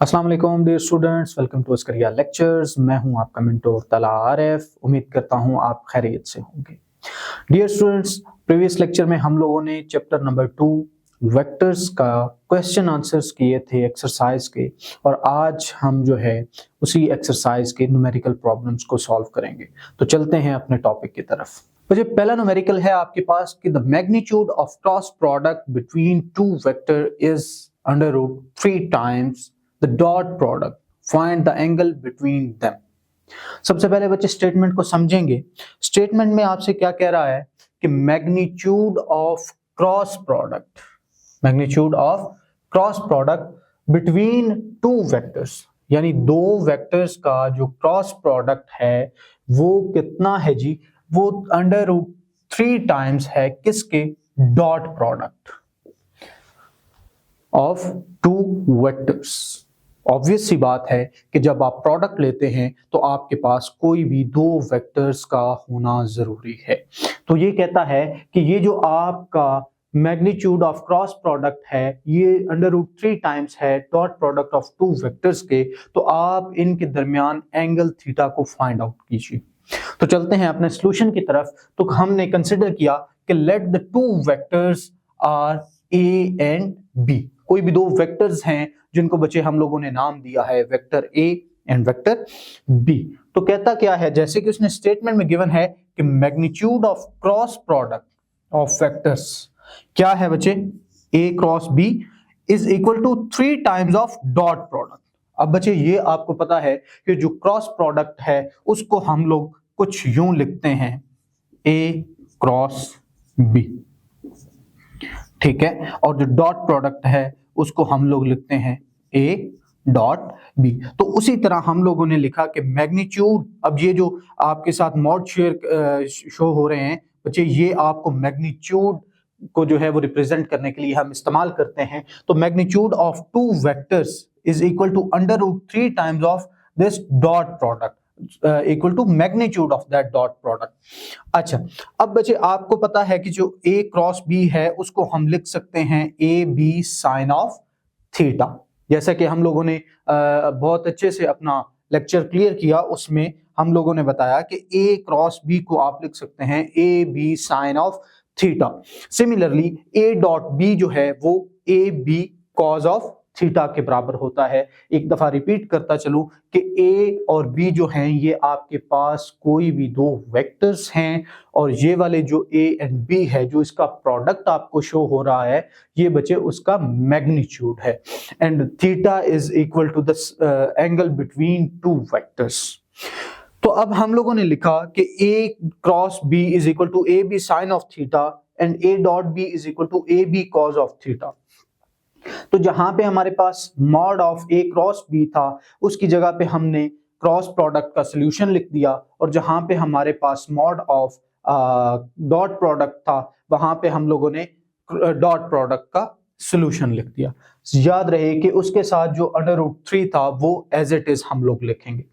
अस्सलाम वालेकुम dear students, welcome to Askaria lectures. मैं हूं आपका मेंटोर तला आरिफ। उम्मीद करता हूं आप खैरियत से होंगे। डियर स्टूडेंट्स, प्रीवियस लेक्चर में हम लोगों ने चैप्टर नंबर 2 वेक्टर्स का क्वेश्चन आंसर्स किए थे एक्सरसाइज के, और आज हम जो है उसी एक्सरसाइज के न्यूमेरिकल प्रॉब्लम्स को सॉल्व करेंगे। तो चलते हैं अपने टॉपिक की तरफ। तो जो पहला न्यूमेरिकल है आपके पास कि the magnitude of cross product between two vectors is under root 3 times the dot product, find the angle between them। सबसे पहले बच्चे स्टेटमेंट को समझेंगे। स्टेटमेंट में आपसे क्या कह रहा है कि magnitude of cross product between two vectors, यानी दो वेक्टर्स का जो क्रॉस प्रोडक्ट है वो कितना है जी? वो अंडर रूट 3 टाइम्स है किसके? Dot product of two vectors. Obvious सी बात है कि जब आप प्रोडक्ट लेते हैं तो आपके पास कोई भी दो वेक्टर्स का होना जरूरी है। तो ये कहता है कि ये जो आपका मैग्नीट्यूड ऑफ क्रॉस प्रोडक्ट है ये अंडर रूट 3 टाइम्स है dot product of two vectors के। तो आप इनके दरमियान एंगल थीटा को फाइंड आउट कीजिए। तो चलते हैं अपने सॉल्यूशन की तरफ। तो हमने कंसिडर किया कि let the two vectors are A and B. कोई भी दो वेक्टर्स हैं जिनको बच्चे हम लोगों ने नाम दिया है vector A and vector B. तो कहता क्या है, जैसे कि उसने स्टेटमेंट में गिवन है कि magnitude of cross product of vectors क्या है बच्चे? A cross B is equal to 3 times of dot product. अब बच्चे ये आपको पता है कि जो क्रॉस प्रोडक्ट है उसको हम लोग कुछ यूं लिखते हैं, ए क्रॉस बी, ठीक है। और जो डॉट प्रोडक्ट है उसको हम लोग लिखते हैं ए डॉट बी। तो उसी तरह हम लोगों ने लिखा कि मैग्नीट्यूड, अब ये जो आपके साथ मॉड शेयर शो हो रहे हैं बच्चे, ये आपको मैग्नीट्यूड को जो है वो रिप्रेजेंट करने के लिए हम इस्तेमाल करते हैं। तो magnitude of two vectors is equal to under root 3 times of this dot product equal to magnitude of that dot product. अच्छा, अब बच्चे आपको पता है कि जो ए क्रॉस बी है उसको हम लिख सकते हैं A B sine of theta. जैसा कि हम लोगों ने बहुत अच्छे से अपना लेक्चर क्लियर किया, उसमें हम लोगों ने बताया कि ए क्रॉस बी को आप लिख सकते हैं A B sine of theta. Similarly A dot B जो है वो A B cos of theta के बराबर होता है। एक दफा रिपीट करता चलूं कि ए और बी जो हैं ये आपके पास कोई भी दो वेक्टर्स हैं, और ये वाले जो ए एंड बी है जो इसका प्रोडक्ट आपको शो हो रहा है ये बच्चे उसका मैग्नीट्यूड है। And theta is equal to the angle between two vectors. तो अब हम लोगों ने लिखा कि A cross B is equal to A B sine of theta and A dot B is equal to A B cos of theta. तो जहां पे हमारे पास mod of A cross B था उसकी जगह पे हमने क्रॉस प्रोडक्ट का सॉल्यूशन लिख दिया, और जहां पे हमारे पास मॉड ऑफ डॉट प्रोडक्ट था वहां पे हम लोगों ने डॉट प्रोडक्ट का सॉल्यूशन लिख दिया। याद रहे कि उसके साथ जो अंडर रूट 3 था वो एज इट इज हम लोग लिखेंगे।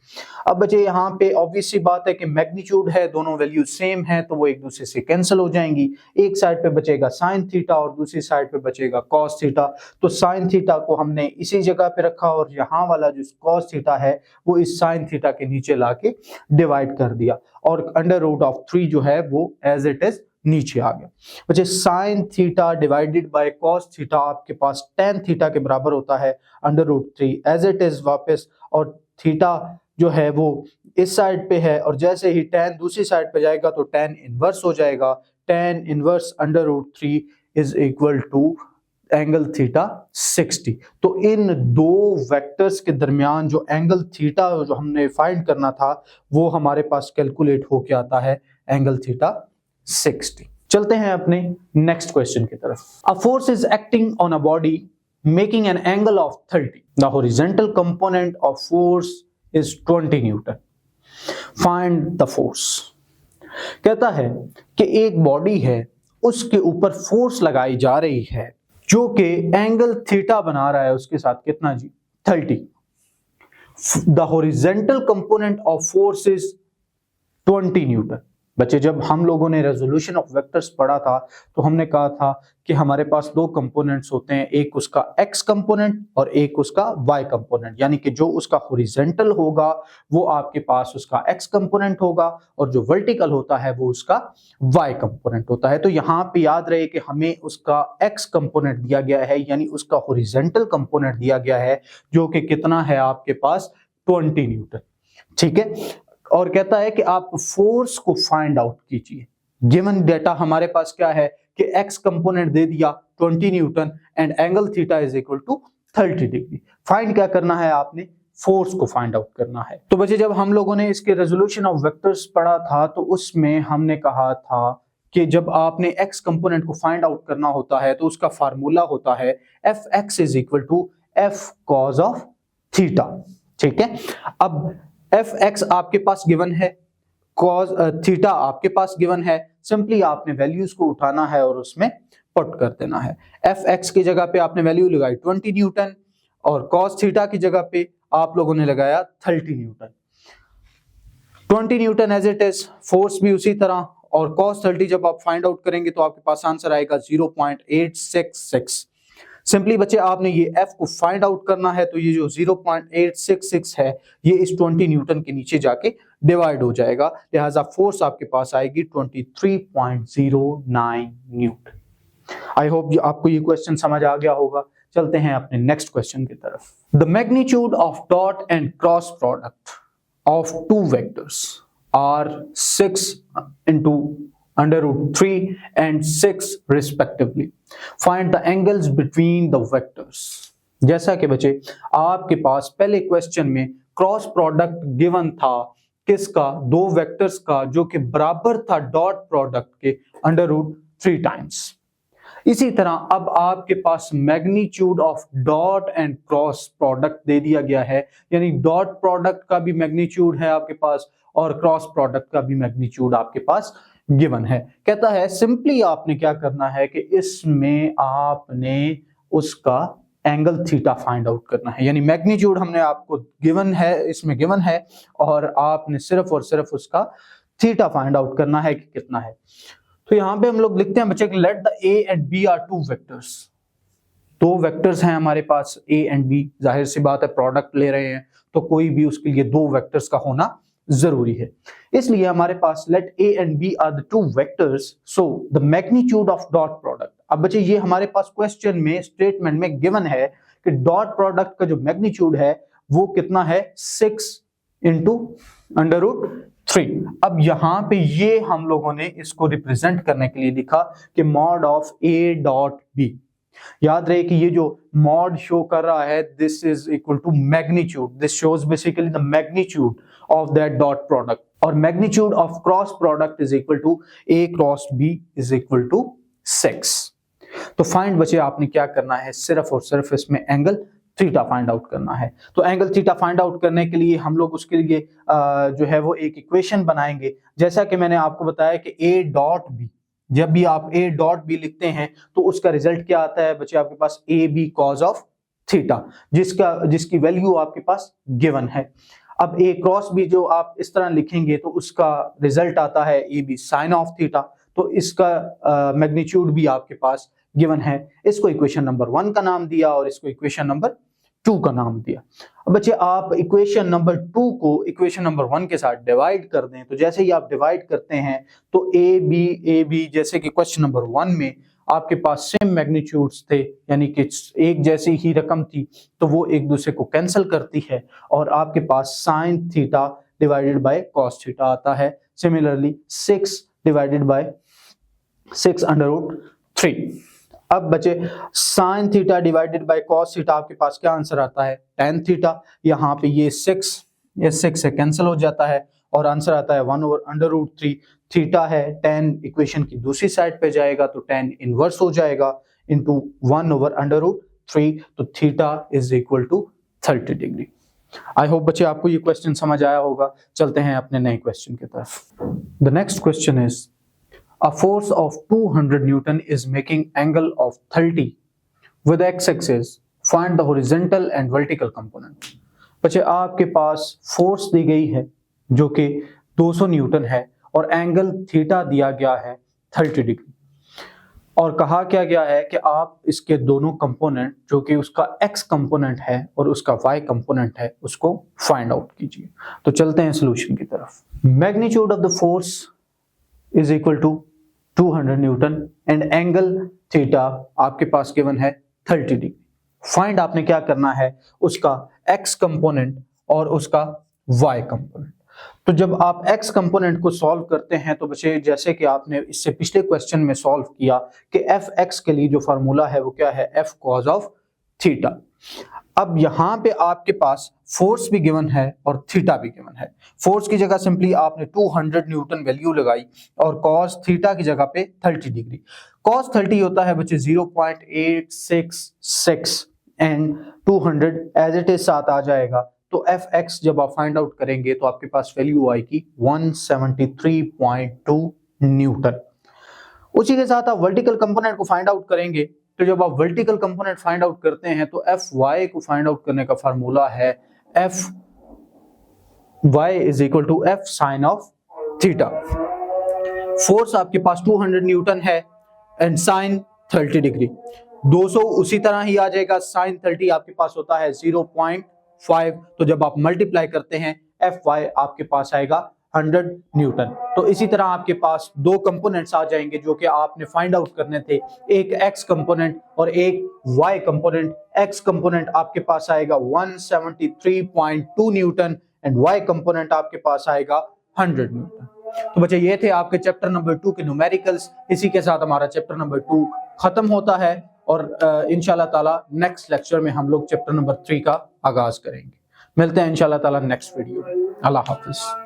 अब बच्चे यहाँ पे ऑब्वियस सी बात है कि मैग्नीट्यूड है, दोनों वैल्यू सेम है तो वो एक दूसरे से कैंसिल हो जाएंगी। एक साइड पे बचेगा साइन थीटा और दूसरी साइड पे बचेगा कॉस थीटा। तो साइन थीटा को हमने इसी जगह पे रखा और यहाँ वाला जो कॉस थीटा है वो इस साइन थीटा के नीचे लाके डिवाइड कर दिया, और अंडर रूट ऑफ 3 जो है वो एज इट इज नीचे आ गया। बच्चे sine theta divided by cos theta आपके पास टेन थीटा के बराबर होता है under root 3 as it is वापस, और थीटा जो है वो इस साइड पे है, और जैसे ही टेन दूसरी साइड पे जाएगा तो टेन इनवर्स हो जाएगा। Tan inverse under root 3 is equal to angle theta 60। तो इन दो वेक्टर्स के दरमियान जो एंगल थीटा जो हमने फाइंड करना था वो हमारे पास कैलकुलेट होके आता है एंगल थीटा 60। चलते हैं अपने नेक्स्ट क्वेश्चन की तरफ। A force is acting on a body making an angle of 30। The horizontal component of force is 20 Newton. Find the force. कहता है कि एक बॉडी है उसके ऊपर फोर्स लगाई जा रही है जो कि एंगल थीटा बना रहा है उसके साथ कितना जी? 30। The horizontal component of force is 20 Newton. बच्चे जब हम लोगों ने रेजोल्यूशन ऑफ वेक्टर्स पढ़ा था तो हमने कहा था कि हमारे पास दो कंपोनेंट्स होते हैं, एक उसका x कंपोनेंट और एक उसका y कंपोनेंट, यानी कि जो उसका हॉरिजॉन्टल होगा वो आपके पास उसका x कंपोनेंट होगा और जो वर्टिकल होता है वो उसका y कंपोनेंट होता है। तो यहाँ पे याद रहे कि हमें उसका x कंपोनेंट दिया गया है, यानी उसका हॉरिजॉन्टल कंपोनेंट दिया गया है, जो कि कितना है आपके पास 20 न्यूटन। ठीक है, और कहता है कि आप फोर्स को फाइंड आउट कीजिए। गिवन डेटा हमारे पास क्या है कि x कंपोनेंट दे दिया 20 newton and angle theta is equal to 30 degree. Find क्या करना है आपने, फोर्स को फाइंड आउट करना है। तो बच्चे जब हम लोगों ने इसके रेजोल्यूशन ऑफ वेक्टर्स पढ़ा था तो उसमें हमने कहा था कि जब आपने x कंपोनेंट को फाइंड आउट करना होता है तो उसका फार्मूला होता है fx is equal to f cos of theta. ठीक है, अब fx आपके पास गिवन है, cos थीटा आपके पास गिवन है, सिंपली आपने वैल्यूज को उठाना है और उसमें पुट कर देना है। fx की जगह पे आपने वैल्यू लगाई 20 न्यूटन और cos थीटा की जगह पे आप लोगों ने लगाया 30 newton. 20 newton as it is, force भी उसी तरह, और cos 30 जब आप फाइंड आउट करेंगे तो आपके पास आंसर आएगा 0.866। सिंपली बच्चे आपने ये f को फाइंड आउट करना है, तो ये जो 0.866 है ये इस 20 न्यूटन के नीचे जाके डिवाइड हो जाएगा, लिहाजा फोर्स आपके पास आएगी 23.09 न्यूटन। आई होप आपको ये क्वेश्चन समझ आ गया होगा। चलते हैं अपने नेक्स्ट क्वेश्चन की तरफ। The magnitude of dot and cross product of two vectors are 6 into √3 and 6 respectively. Find the angles between the vectors. जैसा कि बच्चे आपके पास पहले क्वेश्चन में क्रॉस प्रोडक्ट गिवन था किसका, दो वेक्टर्स का, जो कि बराबर था डॉट प्रोडक्ट के √3 टाइम्स। इसी तरह अब आपके पास magnitude of dot and cross product दे दिया गया है, यानी डॉट प्रोडक्ट का भी मैग्नीट्यूड है आपके पास और क्रॉस प्रोडक्ट का भी मैग्नीट्यूड आपके पास गिवन है। कहता है सिंपली आपने क्या करना है कि इसमें आपने उसका एंगल थीटा फाइंड आउट करना है, यानी मैग्नीट्यूड हमने आपको गिवन है, इसमें गिवन है, और आपने सिर्फ और सिर्फ उसका थीटा फाइंड आउट करना है कि कितना है। तो यहां पे हम लोग लिखते हैं बच्चे let the a and b are two vectors. दो वेक्टर्स हैं हमारे पास a एंड b, जाहिर सी बात है प्रोडक्ट ले रहे हैं तो कोई भी उसके लिए दो वेक्टर्स का होना जरूरी है, इसलिए हमारे पास let a and b are the two vectors, so the magnitude of dot product. अब बच्चे ये हमारे पास क्वेश्चन में स्टेटमेंट में गिवन है कि डॉट प्रोडक्ट का जो मैग्नीट्यूड है वो कितना है 6 into √3। अब यहां पे ये हम लोगों ने इसको रिप्रेजेंट करने के लिए लिखा कि mod of a dot b। याद रहे कि ये जो मॉड शो कर रहा है this is equal to magnitude, this shows basically the magnitude of that dot product, और magnitude of cross product is equal to a cross b is equal to 6। तो फाइंड बचे आपने क्या करना है, सिर्फ और सिर्फ इसमें एंगल थीटा फाइंड आउट करना है। तो एंगल थीटा फाइंड आउट करने के लिए हम लोग उसके लिए जो है वो एक इक्वेशन बनाएंगे, जैसा कि मैंने आपको बताया कि a डॉट b, जब भी आप a डॉट b लिखते हैं तो उसका रिजल्ट क्या आता है बच्चे, आपके पास a b cos of theta, जिसकी वैल्यू आपके पास गिवन है। अब a क्रॉस b जो आप इस तरह लिखेंगे तो उसका रिजल्ट आता है a b sin of theta, तो इसका मैग्नीट्यूड भी आपके पास गिवन है। इसको इक्वेशन नंबर 1 का नाम दिया और इसको इक्वेशन नंबर 2 का नाम दिया। अब बच्चे आप इक्वेशन नंबर 2 को इक्वेशन नंबर 1 के साथ डिवाइड कर दें, तो जैसे ही आप डिवाइड करते हैं तो ए बी जैसे कि क्वेश्चन नंबर 1 में आपके पास सेम मैग्नीट्यूड्स थे, यानी कि एक जैसी ही रकम थी, तो वो एक दूसरे को कैंसिल करती है और आपके पास sine theta divided by cos theta आता है। Similarly 6 divided by 6 √3। अब बचे sine theta divided by cos theta, आपके पास क्या आंसर आता है tan थीटा। यहाँ पे ये 6 से कैंसिल हो जाता है और आंसर आता है 1/√3। थीटा है tan इक्वेशन की दूसरी साइड पे जाएगा तो tan इनवर्स हो जाएगा इनटू 1/√3, तो theta is equal to 30 degree. I hope बच्चे आपको ये क्वेश्चन समझ आया होगा। चलते हैं अपने नए क्वेश्चन की तरफ। The next question is a force of 200 Newton is making angle of 30 with x-axis. Find the horizontal and vertical component. बच्चे आपके पास फोर्स दी गई है जो कि 200 न्यूटन है और एंगल थीटा दिया गया है 30 डिग्री। और कहा क्या गया है कि आप इसके दोनों कंपोनेंट, जो कि उसका x कंपोनेंट है और उसका y कंपोनेंट है, उसको फाइंड आउट कीजिए। तो चलते हैं सॉल्यूशन की तरफ। Magnitude of the force is equal to 200 newton and angle theta आपके पास गिवन है 30 डिग्री। फाइंड आपने क्या करना है, उसका x कंपोनेंट और उसका y कंपोनेंट। तो जब आप x कंपोनेंट को सॉल्व करते हैं तो बच्चे, जैसे कि आपने इससे पिछले क्वेश्चन में सॉल्व किया कि fx के लिए जो फार्मूला है वो क्या है, f cos ऑफ थीटा। अब यहां पे आपके पास फोर्स भी गिवन है और थीटा भी गिवन है। फोर्स की जगह सिंपली आपने 200 न्यूटन वैल्यू लगाई और cos थीटा की जगह पे 30 डिग्री। cos 30 होता है बच्चे 0.866 एंड 200 एज इट इज साथ आ जाएगा। तो fx जब आप फाइंड आउट करेंगे तो आपके पास वैल्यू आएगी 173.2 न्यूटन। उसी के साथ आप वर्टिकल कंपोनेंट को फाइंड आउट करेंगे। तो जब आप वर्टिकल कंपोनेंट फाइंड आउट करते हैं तो fy को फाइंड आउट करने का फार्मूला है fy is equal to f sine of theta. Force आपके पास 200 न्यूटन है एंड साइन 30 डिग्री। 200 उसी तरह ही आ जाएगा, साइन 30 आपके पास होता है 0.5। तो जब आप मल्टीप्लाई करते हैं fy आपके पास आएगा 100 न्यूटन। तो इसी तरह आपके पास दो कंपोनेंट्स आ जाएंगे जो कि आपने फाइंड आउट करने थे, एक x कंपोनेंट और एक y कंपोनेंट। x कंपोनेंट आपके पास आएगा 173.2 न्यूटन एंड y कंपोनेंट आपके पास आएगा 100 न्यूटन। तो बच्चे ये थे आपके चैप्टर नंबर 2 के न्यूमेरिकल्स। इसी के साथ हमारा चैप्टर नंबर 2 खत्म होता है और इंशाल्लाह ताला नेक्स्ट लेक्चर में हम लोग चैप्टर नंबर 3 का आगाज करेंगे। मिलते हैं इंशाल्लाह ताला नेक्स्ट वीडियो में। अल्लाह हाफिज।